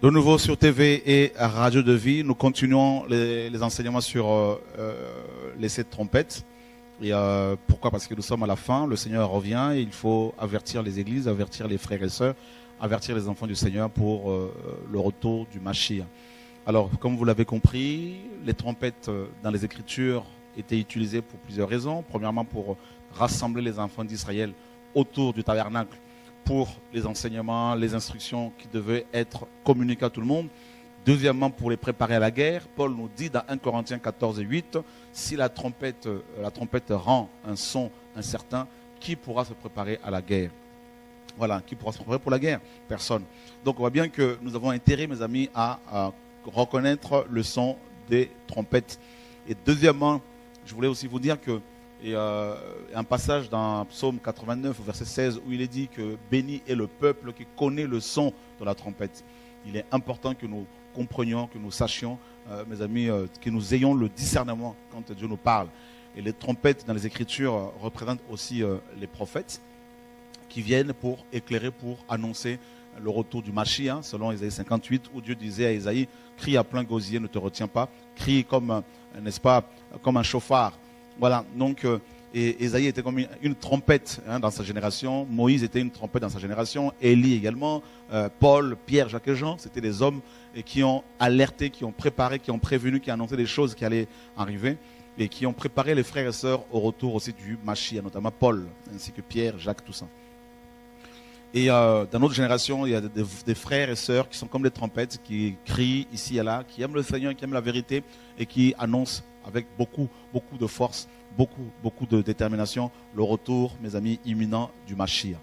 De nouveau sur TV et Radio de Vie, nous continuons les enseignements sur les 7 trompettes. Et pourquoi? Parce que nous sommes à la fin, le Seigneur revient et il faut avertir les églises, avertir les frères et sœurs, avertir les enfants du Seigneur pour le retour du Mashiach. Alors, comme vous l'avez compris, les trompettes dans les Écritures étaient utilisées pour plusieurs raisons. Premièrement, pour rassembler les enfants d'Israël autour du tabernacle, pour les enseignements, les instructions qui devaient être communiquées à tout le monde. Deuxièmement, pour les préparer à la guerre. Paul nous dit dans 1 Corinthiens 14 et 8, si la trompette rend un son incertain, qui pourra se préparer à la guerre? Voilà, qui pourra se préparer pour la guerre? Personne. Donc on voit bien que nous avons intérêt, mes amis, à reconnaître le son des trompettes. Et deuxièmement, je voulais aussi vous dire que il y a un passage dans Psaume 89, verset 16, où il est dit que béni est le peuple qui connaît le son de la trompette. Il est important que nous comprenions, que nous sachions, mes amis, que nous ayons le discernement quand Dieu nous parle. Et les trompettes dans les Écritures représentent aussi les prophètes qui viennent pour éclairer, pour annoncer le retour du Mashiach, selon Isaïe 58, où Dieu disait à Isaïe, crie à plein gosier, ne te retiens pas, crie comme, n'est-ce pas, comme un chauffard. Voilà, donc Isaïe était comme une trompette dans sa génération, Moïse était une trompette dans sa génération, Élie également, Paul, Pierre, Jacques et Jean, c'était des hommes qui ont alerté, qui ont préparé, qui ont prévenu, qui ont annoncé des choses qui allaient arriver et qui ont préparé les frères et sœurs au retour aussi du Mashiach, notamment Paul, ainsi que Pierre, Jacques, tout ça. Et dans notre génération, il y a des frères et sœurs qui sont comme des trompettes, qui crient ici et là, qui aiment le Seigneur, qui aiment la vérité et qui annoncent avec beaucoup de force, beaucoup de détermination, le retour, mes amis, imminent du Mashiach.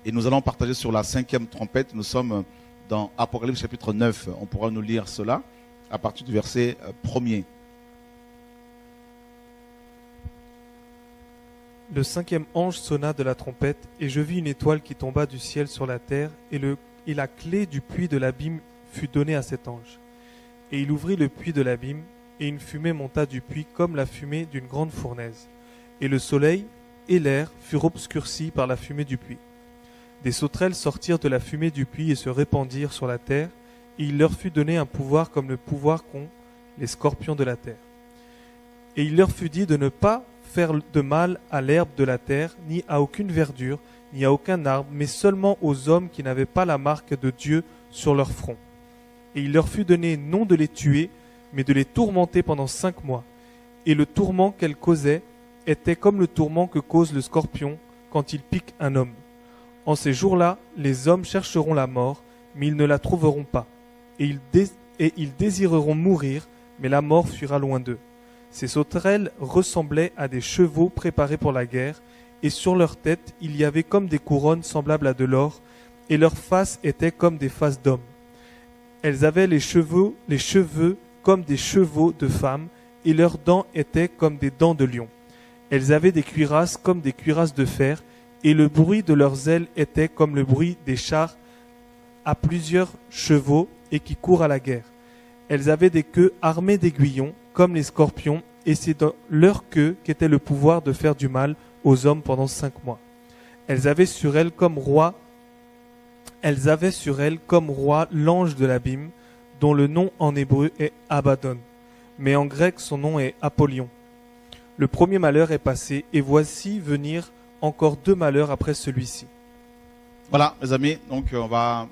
Et nous allons partager sur la 5e trompette. Nous sommes dans Apocalypse chapitre 9. On pourra nous lire cela à partir du verset 1er. Le 5e ange sonna de la trompette, et je vis une étoile qui tomba du ciel sur la terre, et la clé du puits de l'abîme fut donnée à cet ange. Et il ouvrit le puits de l'abîme, et une fumée monta du puits comme la fumée d'une grande fournaise. Et le soleil et l'air furent obscurcis par la fumée du puits. Des sauterelles sortirent de la fumée du puits et se répandirent sur la terre, et il leur fut donné un pouvoir comme le pouvoir qu'ont les scorpions de la terre. Et il leur fut dit de ne pas faire de mal à l'herbe de la terre, ni à aucune verdure, ni à aucun arbre, mais seulement aux hommes qui n'avaient pas la marque de Dieu sur leur front. Et il leur fut donné non de les tuer, mais de les tourmenter pendant 5 mois. Et le tourment qu'elles causaient était comme le tourment que cause le scorpion quand il pique un homme. En ces jours-là, les hommes chercheront la mort, mais ils ne la trouveront pas. Et ils désireront mourir, mais la mort fuira loin d'eux. Ces sauterelles ressemblaient à des chevaux préparés pour la guerre, et sur leur tête il y avait comme des couronnes semblables à de l'or, et leurs faces étaient comme des faces d'hommes. Elles avaient les cheveux comme des chevaux de femmes, et leurs dents étaient comme des dents de lion. Elles avaient des cuirasses comme des cuirasses de fer, et le bruit de leurs ailes était comme le bruit des chars à plusieurs chevaux et qui courent à la guerre. Elles avaient des queues armées d'aiguillons, comme les scorpions, et c'est dans leur queue qu'était le pouvoir de faire du mal aux hommes pendant 5 mois. Elles avaient sur elles comme roi l'ange de l'abîme, dont le nom en hébreu est Abaddon, mais en grec son nom est Apollyon. Le premier malheur est passé, et voici venir encore 2 malheurs après celui-ci. Voilà, mes amis, donc on va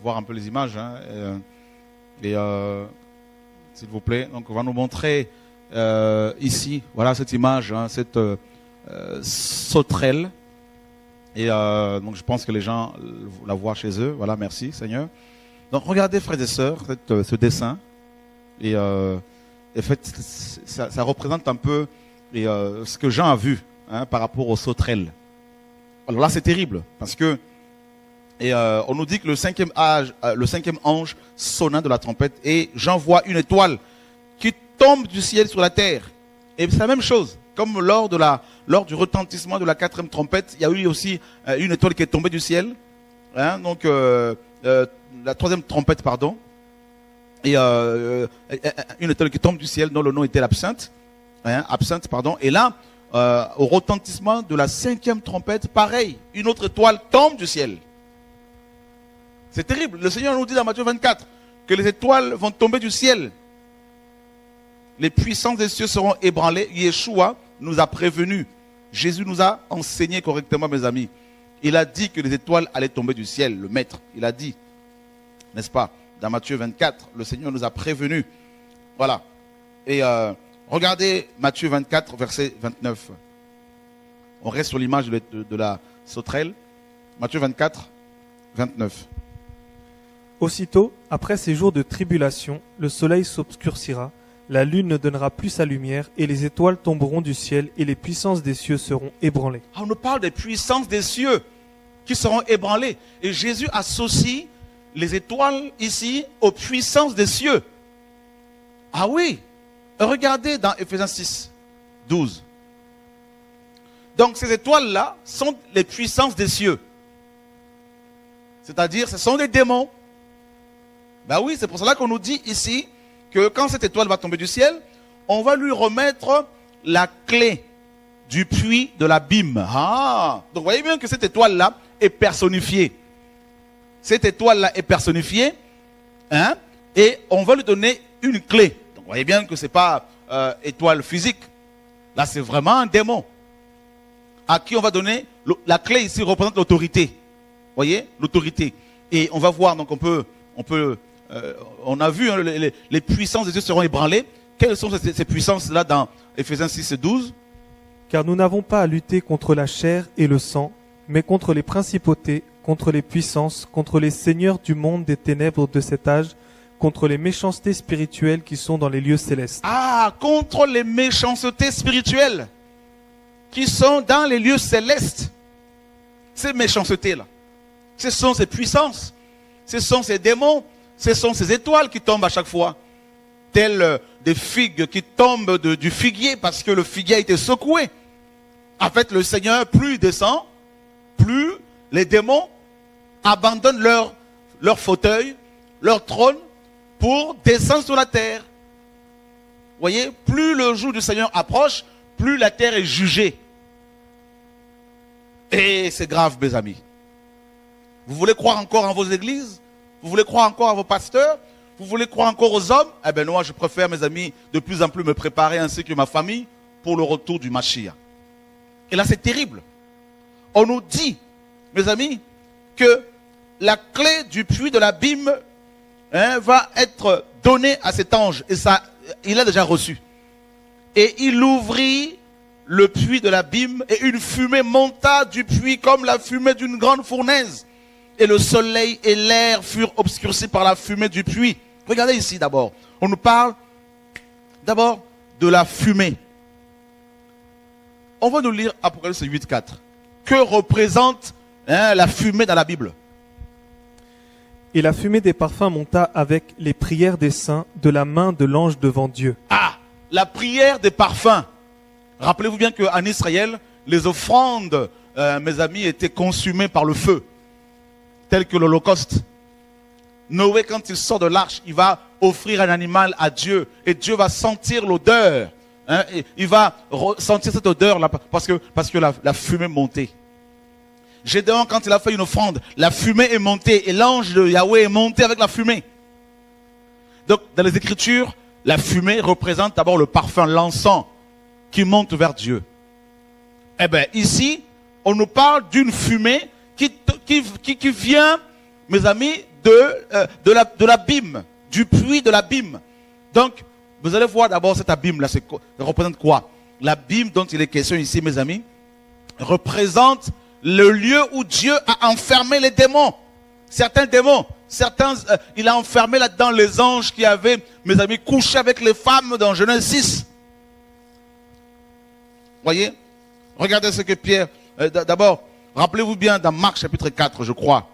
voir un peu les images. S'il vous plaît, donc on va nous montrer ici, voilà cette image, cette sauterelle. Et donc je pense que les gens la voient chez eux. Voilà, merci Seigneur. Donc regardez, frères et sœurs, ce dessin. Et en fait, ça représente un peu ce que Jean a vu par rapport aux sauterelles. Alors là, c'est terrible, parce que on nous dit que le 5e ange sonna de la trompette, et Jean voit une étoile qui tombe du ciel sur la terre. Et c'est la même chose, comme lors du retentissement de la 4e trompette, il y a eu aussi une étoile qui est tombée du ciel. Donc la 3e trompette, pardon. Et une étoile qui tombe du ciel, dont le nom était l'absinthe. Absinthe, pardon. Et là, au retentissement de la 5e trompette, pareil, une autre étoile tombe du ciel. C'est terrible. Le Seigneur nous dit dans Matthieu 24 que les étoiles vont tomber du ciel. Les puissances des cieux seront ébranlées. Yeshua nous a prévenus. Jésus nous a enseigné correctement, mes amis. Il a dit que les étoiles allaient tomber du ciel, le maître. Il a dit, n'est-ce pas, dans Matthieu 24, le Seigneur nous a prévenus. Voilà. Et regardez Matthieu 24, verset 29. On reste sur l'image de la sauterelle. Matthieu 24, 29. Aussitôt, après ces jours de tribulation, le soleil s'obscurcira, la lune ne donnera plus sa lumière, et les étoiles tomberont du ciel, et les puissances des cieux seront ébranlées. On nous parle des puissances des cieux qui seront ébranlées. Et Jésus associe les étoiles ici aux puissances des cieux. Ah oui, regardez dans Ephésiens 6, 12. Donc ces étoiles-là sont les puissances des cieux. C'est-à-dire, ce sont des démons. Ben oui, c'est pour cela qu'on nous dit ici que quand cette étoile va tomber du ciel, on va lui remettre la clé du puits de l'abîme. Ah, donc vous voyez bien que cette étoile-là est personnifiée. Cette étoile-là est personnifiée, hein, et on va lui donner une clé. Donc vous voyez bien que ce n'est pas étoile physique. Là, c'est vraiment un démon. À qui on va donner, la clé ici représente l'autorité. Vous voyez, l'autorité. Et on va voir, donc on a vu, hein, les puissances des dieux seront ébranlées. Quelles sont ces puissances-là dans Ephésiens 6 et 12? Car nous n'avons pas à lutter contre la chair et le sang, mais contre les principautés, contre les puissances, contre les seigneurs du monde des ténèbres de cet âge, contre les méchancetés spirituelles qui sont dans les lieux célestes. Ah, contre les méchancetés spirituelles qui sont dans les lieux célestes. Ces méchancetés-là, ce sont ces puissances, ce sont ces démons, ce sont ces étoiles qui tombent à chaque fois, telles des figues qui tombent du figuier parce que le figuier a été secoué. En fait, le Seigneur, plus il descend, plus les démons abandonnent leur fauteuil, leur trône, pour descendre sur la terre. Vous voyez, plus le jour du Seigneur approche, plus la terre est jugée. Et c'est grave, mes amis. Vous voulez croire encore en vos églises? Vous voulez croire encore à vos pasteurs? Vous voulez croire encore aux hommes? Eh bien, moi, je préfère, mes amis, de plus en plus me préparer ainsi que ma famille pour le retour du Mashiach. Et là, c'est terrible. On nous dit, mes amis, que la clé du puits de l'abîme va être donnée à cet ange. Et ça, il l'a déjà reçu. Et il ouvrit le puits de l'abîme et une fumée monta du puits comme la fumée d'une grande fournaise. Et le soleil et l'air furent obscurcis par la fumée du puits. Regardez ici d'abord. On nous parle d'abord de la fumée. On va nous lire Apocalypse 8, 4. Que représente la fumée dans la Bible? Et la fumée des parfums monta avec les prières des saints de la main de l'ange devant Dieu. Ah, la prière des parfums. Rappelez-vous bien qu'en Israël, les offrandes, mes amis, étaient consumées par le feu, tel que l'Holocauste. Noé, quand il sort de l'arche, il va offrir un animal à Dieu, et Dieu va sentir l'odeur. Il va sentir cette odeur-là, parce que la fumée montait. Gédéon, quand il a fait une offrande, la fumée est montée, et l'ange de Yahweh est monté avec la fumée. Donc, dans les Écritures, la fumée représente d'abord le parfum, l'encens, qui monte vers Dieu. Eh bien, ici, on nous parle d'une fumée qui vient, mes amis, de l'abîme, du puits de l'abîme. Donc, vous allez voir d'abord cet abîme-là, ça représente quoi? L'abîme dont il est question ici, mes amis, représente le lieu où Dieu a enfermé les démons. Certains démons, il a enfermé là-dedans les anges qui avaient, mes amis, couché avec les femmes dans Genèse 6. Voyez? Regardez ce que Pierre... D'abord, rappelez-vous bien dans Marc chapitre 4, je crois,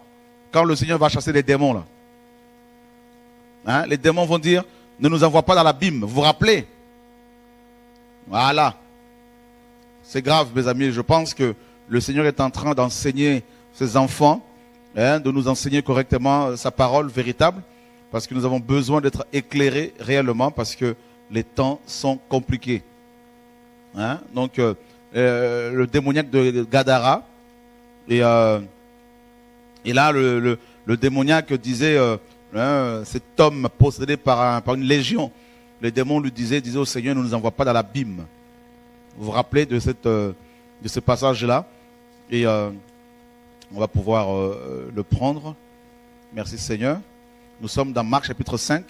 quand le Seigneur va chasser les démons là. Hein? Les démons vont dire, ne nous envoie pas dans l'abîme. Vous vous rappelez? Voilà. C'est grave, mes amis. Je pense que le Seigneur est en train d'enseigner ses enfants, de nous enseigner correctement sa parole véritable, parce que nous avons besoin d'être éclairés réellement, parce que les temps sont compliqués. Hein? Donc, le démoniaque de Gadara, et là, le démoniaque disait, cet homme possédé par une légion, les démons lui disaient au Seigneur, ne nous envoie pas dans l'abîme. Vous vous rappelez de ce passage-là? Et on va pouvoir le prendre. Merci Seigneur. Nous sommes dans Marc chapitre 5.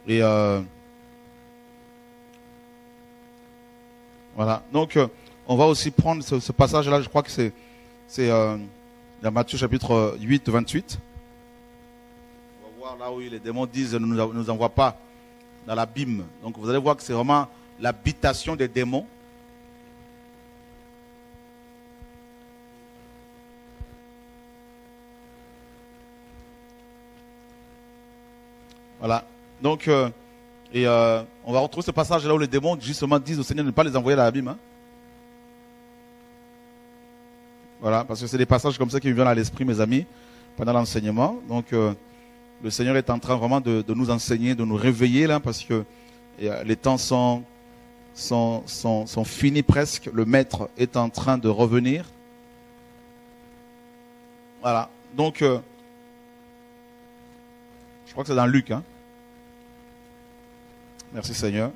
Et voilà. Donc, on va aussi prendre ce passage-là. Je crois que c'est dans Matthieu chapitre 8, 28. On va voir là où les démons disent ne nous envoie pas dans l'abîme. Donc, vous allez voir que c'est vraiment l'habitation des démons. Voilà. Donc, on va retrouver ce passage là où les démons justement disent au Seigneur de ne pas les envoyer dans l'abîme. Hein. Voilà, parce que c'est des passages comme ça qui me viennent à l'esprit, mes amis, pendant l'enseignement. Donc, le Seigneur est en train vraiment de nous enseigner, de nous réveiller là, parce que les temps sont finis presque. Le Maître est en train de revenir. Voilà. Donc, je crois que c'est dans Luc. Hein. Merci Seigneur.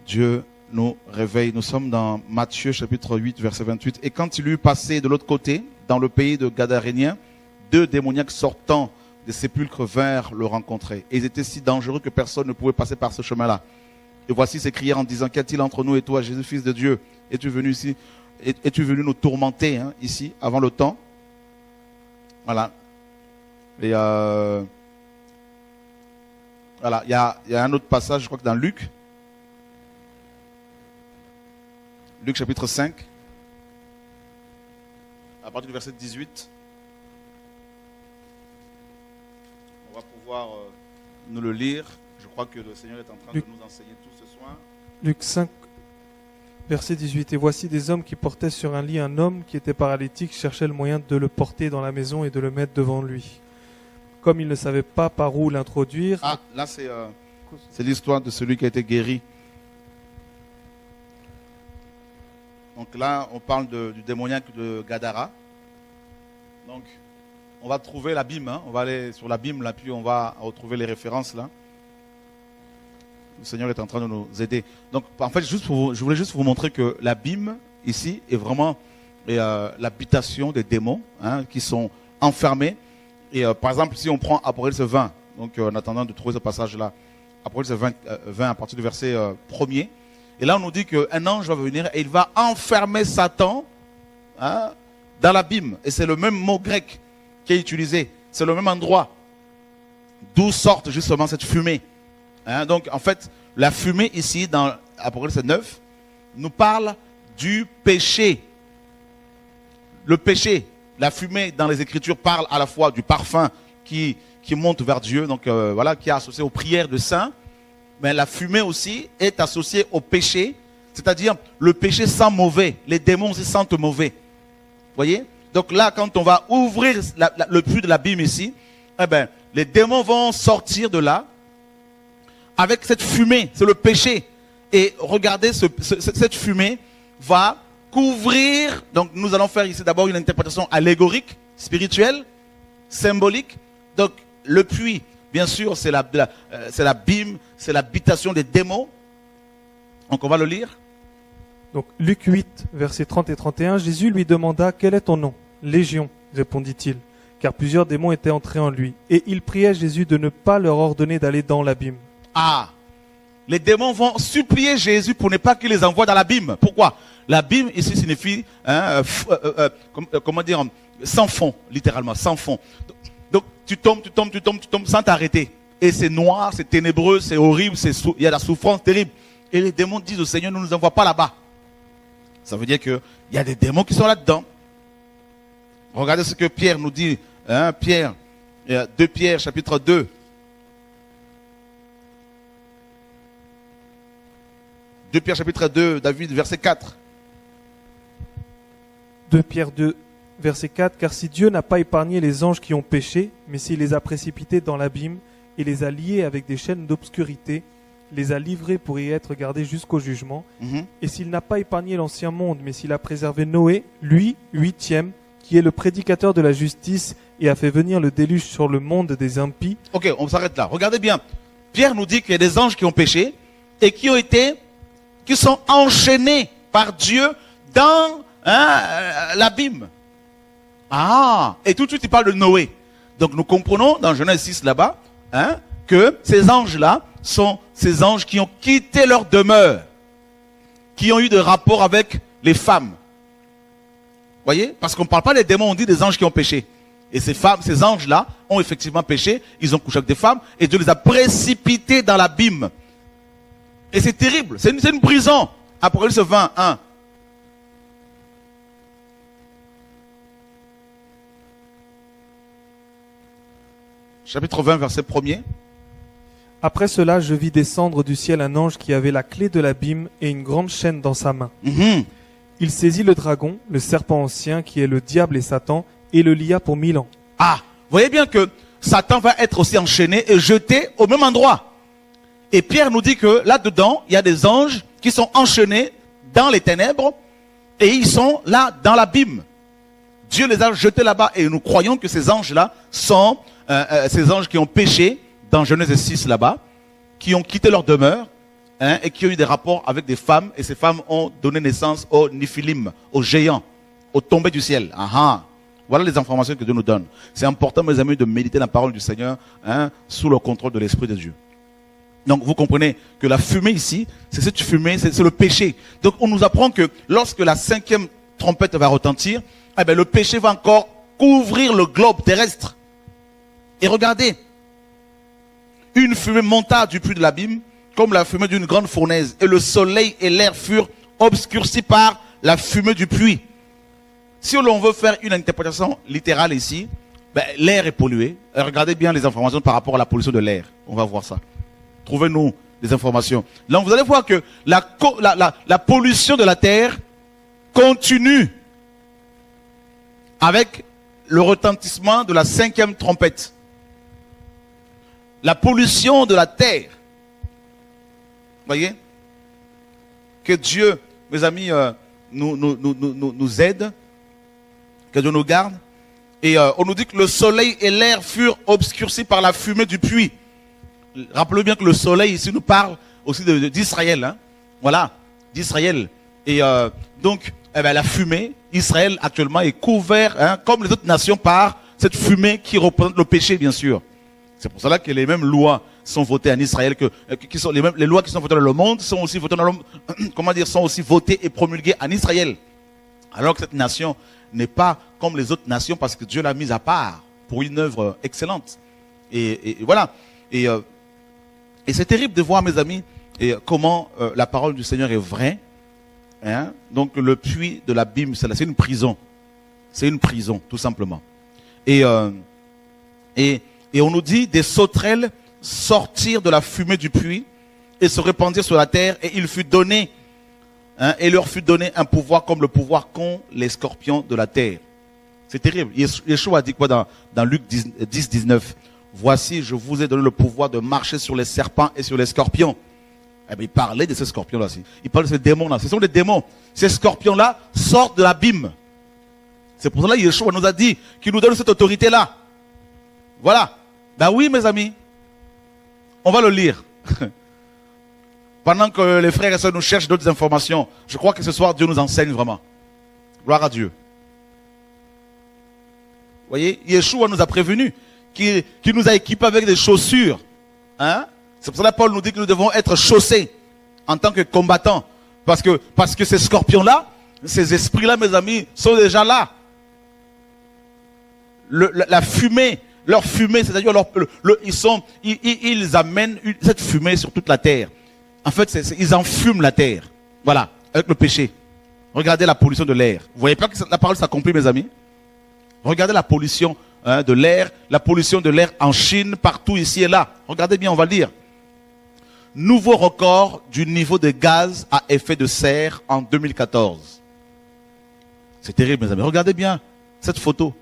Dieu nous réveille. Nous sommes dans Matthieu chapitre 8 verset 28. Et quand il eut passé de l'autre côté, dans le pays de Gadaréniens, 2 démoniaques sortant des sépulcres vinrent le rencontrer. Et ils étaient si dangereux que personne ne pouvait passer par ce chemin-là. Et voici ces crièrent en disant, qu'y a-t-il entre nous et toi, Jésus, fils de Dieu? Es-tu venu ici? Es-tu venu nous tourmenter hein, ici, avant le temps? Voilà. Et voilà, il y a un autre passage, je crois que dans Luc. Luc chapitre 5. À partir du verset 18. On va pouvoir nous le lire. Je crois que le Seigneur est en train de nous enseigner tout ce soir. Luc 5, verset 18. Et voici des hommes qui portaient sur un lit un homme qui était paralytique, cherchaient le moyen de le porter dans la maison et de le mettre devant lui. Comme ils ne savaient pas par où l'introduire. Ah, là c'est l'histoire de celui qui a été guéri. Donc là, on parle du démoniaque de Gadara. Donc, on va trouver l'abîme. Hein. On va aller sur l'abîme, là, puis on va retrouver les références là. Le Seigneur est en train de nous aider. Donc, en fait, je voulais juste vous montrer que l'abîme, ici, est vraiment l'habitation des démons hein, qui sont enfermés. Et par exemple, si on prend Apocalypse 20, donc en attendant de trouver ce passage-là, Apocalypse 20 à partir du verset 1er, et là on nous dit qu'un ange va venir et il va enfermer Satan hein, dans l'abîme. Et c'est le même mot grec qui est utilisé, c'est le même endroit d'où sort justement cette fumée. Hein, donc en fait, la fumée ici dans Apocalypse 9 nous parle du péché. Le péché. La fumée dans les Écritures parle à la fois du parfum qui monte vers Dieu, donc voilà, qui est associé aux prières de saints. Mais la fumée aussi est associée au péché, c'est-à-dire le péché sent mauvais. Les démons aussi sentent mauvais. Vous voyez? Donc là, quand on va ouvrir le puits de l'abîme ici, eh ben, les démons vont sortir de là avec cette fumée. C'est le péché. Et regardez, cette fumée va couvrir, donc nous allons faire ici d'abord une interprétation allégorique, spirituelle, symbolique. Donc le puits, bien sûr, c'est l'abîme, c'est l'habitation des démons. Donc on va le lire. Donc Luc 8, versets 30 et 31, Jésus lui demanda, quel est ton nom? Légion, répondit-il, car plusieurs démons étaient entrés en lui. Et il priait Jésus de ne pas leur ordonner d'aller dans l'abîme. Ah, les démons vont supplier Jésus pour ne pas qu'il les envoie dans l'abîme. Pourquoi? L'abîme ici signifie, hein, comment dire, sans fond, littéralement, sans fond. Donc tu tombes sans t'arrêter. Et c'est noir, c'est ténébreux, c'est horrible, il y a la souffrance terrible. Et les démons disent au Seigneur, ne nous envoie pas là-bas. Ça veut dire qu'il y a des démons qui sont là-dedans. Regardez ce que Pierre nous dit. Hein, Pierre, 2 Pierre, chapitre 2. 2 Pierre, chapitre 2, David, verset 4. 2 Pierre 2, verset 4. Car si Dieu n'a pas épargné les anges qui ont péché, mais s'il les a précipités dans l'abîme, et les a liés avec des chaînes d'obscurité, les a livrés pour y être gardés jusqu'au jugement. Mhm. Et s'il n'a pas épargné l'ancien monde, mais s'il a préservé Noé, lui, 8e, qui est le prédicateur de la justice et a fait venir le déluge sur le monde des impies. Ok, on s'arrête là. Regardez bien. Pierre nous dit qu'il y a des anges qui ont péché et qui sont enchaînés par Dieu dans l'abîme. Ah, et tout de suite il parle de Noé. Donc nous comprenons dans Genèse 6 là-bas, que ces anges-là sont ces anges qui ont quitté leur demeure, qui ont eu des rapports avec les femmes. Voyez? Parce qu'on ne parle pas des démons, on dit des anges qui ont péché. Et ces anges-là ont effectivement péché, ils ont couché avec des femmes, et Dieu les a précipités dans l'abîme. Et c'est terrible, c'est une prison. Apocalypse 20, 1. Chapitre 20, verset 1er. Après cela, je vis descendre du ciel un ange qui avait la clé de l'abîme et une grande chaîne dans sa main. Mhm. Il saisit le dragon, le serpent ancien, qui est le diable et Satan, et le lia pour 1000 ans. Ah, vous voyez bien que Satan va être aussi enchaîné et jeté au même endroit. Et Pierre nous dit que là-dedans, il y a des anges qui sont enchaînés dans les ténèbres et ils sont là dans l'abîme. Dieu les a jetés là-bas et nous croyons que ces anges-là sont ces anges qui ont péché dans Genèse 6 là-bas, qui ont quitté leur demeure et qui ont eu des rapports avec des femmes et ces femmes ont donné naissance aux Néphilim, aux géants, aux tombés du ciel. Aha. Voilà les informations que Dieu nous donne. C'est important, mes amis, de méditer la parole du Seigneur sous le contrôle de l'Esprit de Dieu. Donc vous comprenez que la fumée ici, c'est cette fumée, c'est le péché. Donc on nous apprend que lorsque la 5e trompette va retentir, eh bien, le péché va encore couvrir le globe terrestre. Et regardez, une fumée monta du puits de l'abîme comme la fumée d'une grande fournaise. Et le soleil et l'air furent obscurcis par la fumée du puits. Si l'on veut faire une interprétation littérale ici, ben, l'air est pollué. Regardez bien les informations par rapport à la pollution de l'air. On va voir ça. Trouvez-nous des informations. Là, vous allez voir que la pollution de la terre continue avec le retentissement de la 5e trompette. La pollution de la terre. Voyez? Que Dieu, mes amis, nous aide. Que Dieu nous garde. Et on nous dit que le soleil et l'air furent obscurcis par la fumée du puits. Rappelez bien que le soleil ici nous parle aussi d'Israël. Hein? Voilà, d'Israël. Et donc, eh ben, la fumée, Israël actuellement est couvert, comme les autres nations, par cette fumée qui représente le péché, bien sûr. C'est pour cela que les mêmes lois sont votées en Israël, les lois qui sont votées dans le monde sont aussi votées sont aussi votées et promulguées en Israël. Alors que cette nation n'est pas comme les autres nations parce que Dieu l'a mise à part pour une œuvre excellente. Et voilà. Et c'est terrible de voir, mes amis, comment la parole du Seigneur est vraie. Hein? Donc le puits de l'abîme, c'est une prison. C'est une prison, tout simplement. Et on nous dit, des sauterelles sortirent de la fumée du puits et se répandirent sur la terre, et il fut donné, et leur fut donné un pouvoir comme le pouvoir qu'ont les scorpions de la terre. C'est terrible. Yeshua a dit quoi dans Luc 10, 19? Voici, je vous ai donné le pouvoir de marcher sur les serpents et sur les scorpions. Eh bien, il parlait de ces scorpions-là aussi. Il parle de ces démons-là. Ce sont des démons. Ces scorpions-là sortent de l'abîme. C'est pour cela que Yeshua nous a dit qu'il nous donne cette autorité-là. Voilà. Ben oui, mes amis. On va le lire. Pendant que les frères et sœurs nous cherchent d'autres informations, je crois que ce soir, Dieu nous enseigne vraiment. Gloire à Dieu. Vous voyez, Yeshua nous a prévenus, qui nous a équipés avec des chaussures. Hein? C'est pour cela que Paul nous dit que nous devons être chaussés en tant que combattants. Parce que ces scorpions-là, ces esprits-là, mes amis, sont déjà là. La fumée, leur fumée, c'est-à-dire ils amènent cette fumée sur toute la terre. En fait, ils enfument la terre. Voilà, avec le péché. Regardez la pollution de l'air. Vous voyez pas que la parole s'accomplit, mes amis? Regardez la pollution de l'air, la pollution de l'air en Chine, partout ici et là. Regardez bien, on va le lire. Nouveau record du niveau de gaz à effet de serre en 2014. C'est terrible, mes amis. Regardez bien cette photo.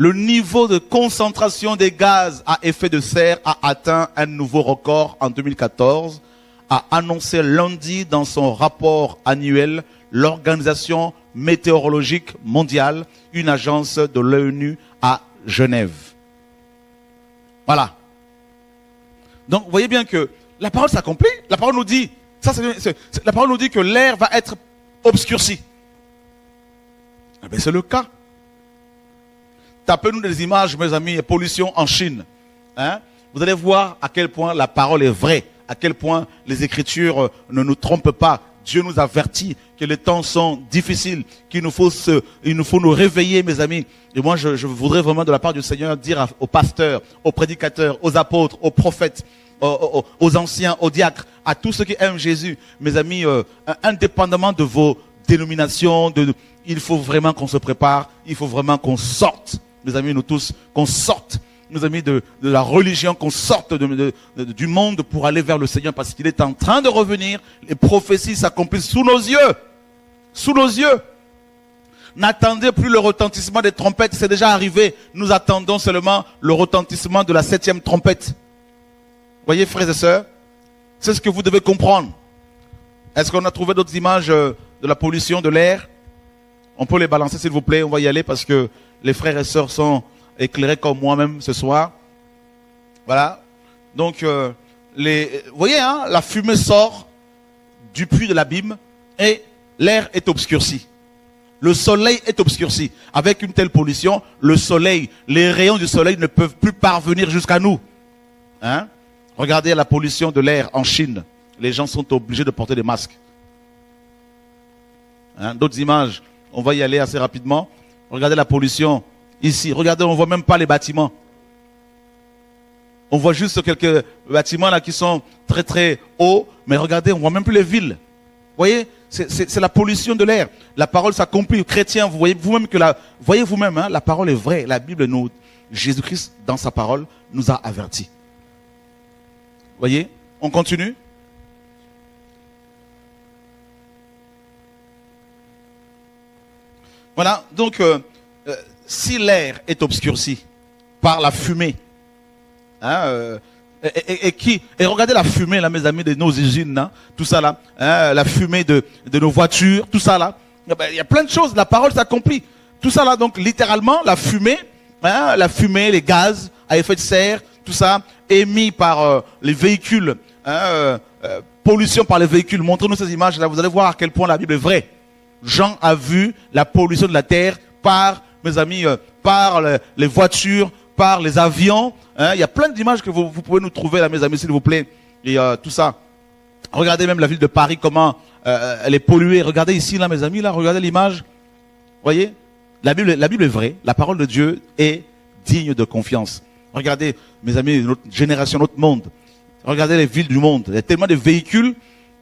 le niveau de concentration des gaz à effet de serre a atteint un nouveau record en 2014, a annoncé lundi dans son rapport annuel l'Organisation météorologique mondiale, une agence de l'ONU à Genève. Voilà. Donc, vous voyez bien que la parole s'accomplit. La parole nous dit, la parole nous dit que l'air va être obscurci. Eh bien, c'est le cas. Tapez-nous des images, mes amis, et pollution en Chine. Hein? Vous allez voir à quel point la parole est vraie, à quel point les Écritures ne nous trompent pas. Dieu nous avertit que les temps sont difficiles, qu'il nous faut nous réveiller, mes amis. Et moi, je voudrais vraiment de la part du Seigneur dire aux pasteurs, aux prédicateurs, aux apôtres, aux prophètes, aux anciens, aux diacres, à tous ceux qui aiment Jésus, mes amis, indépendamment de vos dénominations, il faut vraiment qu'on se prépare, il faut vraiment qu'on sorte, mes amis, nous tous, qu'on sorte, mes amis, de la religion, qu'on sorte du monde pour aller vers le Seigneur, parce qu'il est en train de revenir. Les prophéties s'accomplissent sous nos yeux. Sous nos yeux. N'attendez plus le retentissement des trompettes, c'est déjà arrivé. Nous attendons seulement le retentissement de la 7e trompette. Voyez, frères et sœurs, c'est ce que vous devez comprendre. Est-ce qu'on a trouvé d'autres images de la pollution de l'air? On peut les balancer, s'il vous plaît, on va y aller parce que les frères et sœurs sont éclairés comme moi-même ce soir. Voilà. Donc, vous voyez, hein, la fumée sort du puits de l'abîme et l'air est obscurci. Le soleil est obscurci. Avec une telle pollution, le soleil, les rayons du soleil ne peuvent plus parvenir jusqu'à nous. Hein? Regardez la pollution de l'air en Chine. Les gens sont obligés de porter des masques. Hein? D'autres images, on va y aller assez rapidement. Regardez la pollution ici. Regardez, on ne voit même pas les bâtiments. On voit juste quelques bâtiments là qui sont très très hauts. Mais regardez, on ne voit même plus les villes. Vous voyez, c'est la pollution de l'air. La parole s'accomplit. Chrétiens, vous voyez vous-même que voyez vous-même, hein, la parole est vraie. La Bible Jésus-Christ, dans sa parole, nous a avertis. Voyez, on continue. Voilà, donc si l'air est obscurci par la fumée, hein, et regardez la fumée là, mes amis, de nos usines, hein, tout ça là, hein, la fumée de nos voitures, tout ça là, il y a plein de choses, la parole s'accomplit. Tout ça là, donc littéralement, la fumée, les gaz à effet de serre, tout ça, émis par les véhicules, hein, pollution par les véhicules. Montrez-nous ces images là, vous allez voir à quel point la Bible est vraie. Jean a vu la pollution de la terre par, mes amis, par les voitures, par les avions. Hein. Il y a plein d'images que vous pouvez nous trouver là, mes amis, s'il vous plaît. Et tout ça. Regardez même la ville de Paris, comment elle est polluée. Regardez ici, là, mes amis, là, regardez l'image. Voyez, la Bible est vraie. La parole de Dieu est digne de confiance. Regardez, mes amis, notre génération, notre monde. Regardez les villes du monde. Il y a tellement de véhicules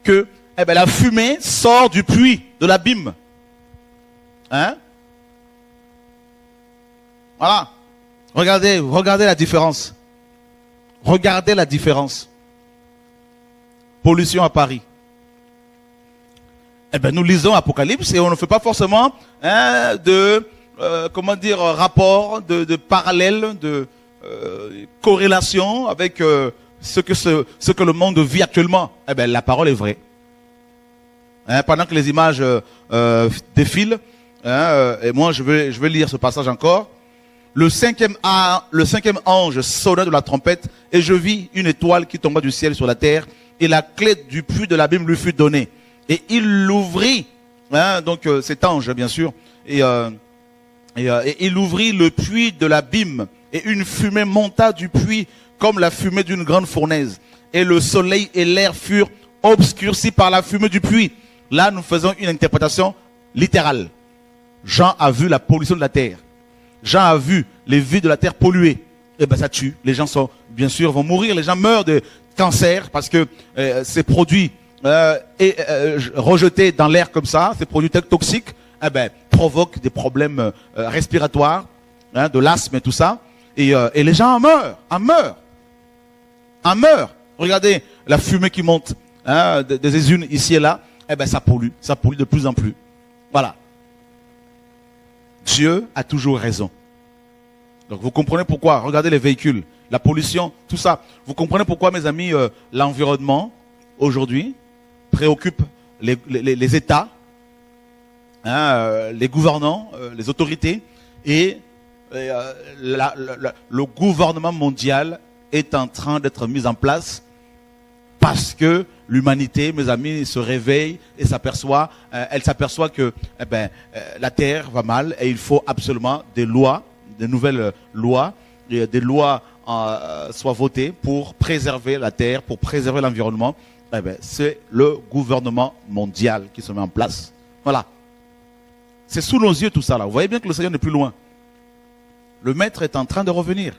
que la fumée sort du puits de l'abîme. Hein? Voilà. Regardez la différence. Regardez la différence. Pollution à Paris. Nous lisons Apocalypse et on ne fait pas forcément rapport, de parallèle, de corrélation avec ce que le monde vit actuellement. La parole est vraie. Hein, pendant que les images défilent, et moi je vais lire ce passage encore. Le cinquième ange sonna de la trompette, et je vis une étoile qui tomba du ciel sur la terre, et la clé du puits de l'abîme lui fut donnée. Et il l'ouvrit, hein, donc cet ange bien sûr, et il ouvrit le puits de l'abîme, et une fumée monta du puits comme la fumée d'une grande fournaise. Et le soleil et l'air furent obscurcis par la fumée du puits. Là, nous faisons une interprétation littérale. Jean a vu la pollution de la terre. Jean a vu les villes de la terre polluées. Et ça tue. Les gens bien sûr, vont mourir. Les gens meurent de cancer parce que ces produits rejetés dans l'air comme ça, ces produits toxiques, provoquent des problèmes respiratoires, hein, de l'asthme et tout ça. Et les gens en meurent. Regardez la fumée qui monte, hein, des usines ici et là. Ça pollue de plus en plus. Voilà. Dieu a toujours raison. Donc vous comprenez pourquoi, regardez les véhicules, la pollution, tout ça. Vous comprenez pourquoi, mes amis, l'environnement, aujourd'hui, préoccupe les États, les gouvernants, les autorités, et le gouvernement mondial est en train d'être mis en place parce que l'humanité, mes amis, se réveille et elle s'aperçoit que la terre va mal et il faut absolument des lois, de nouvelles lois, et des lois soient votées pour préserver la terre, pour préserver l'environnement. C'est le gouvernement mondial qui se met en place. Voilà. C'est sous nos yeux tout ça là. Vous voyez bien que le Seigneur n'est plus loin. Le maître est en train de revenir.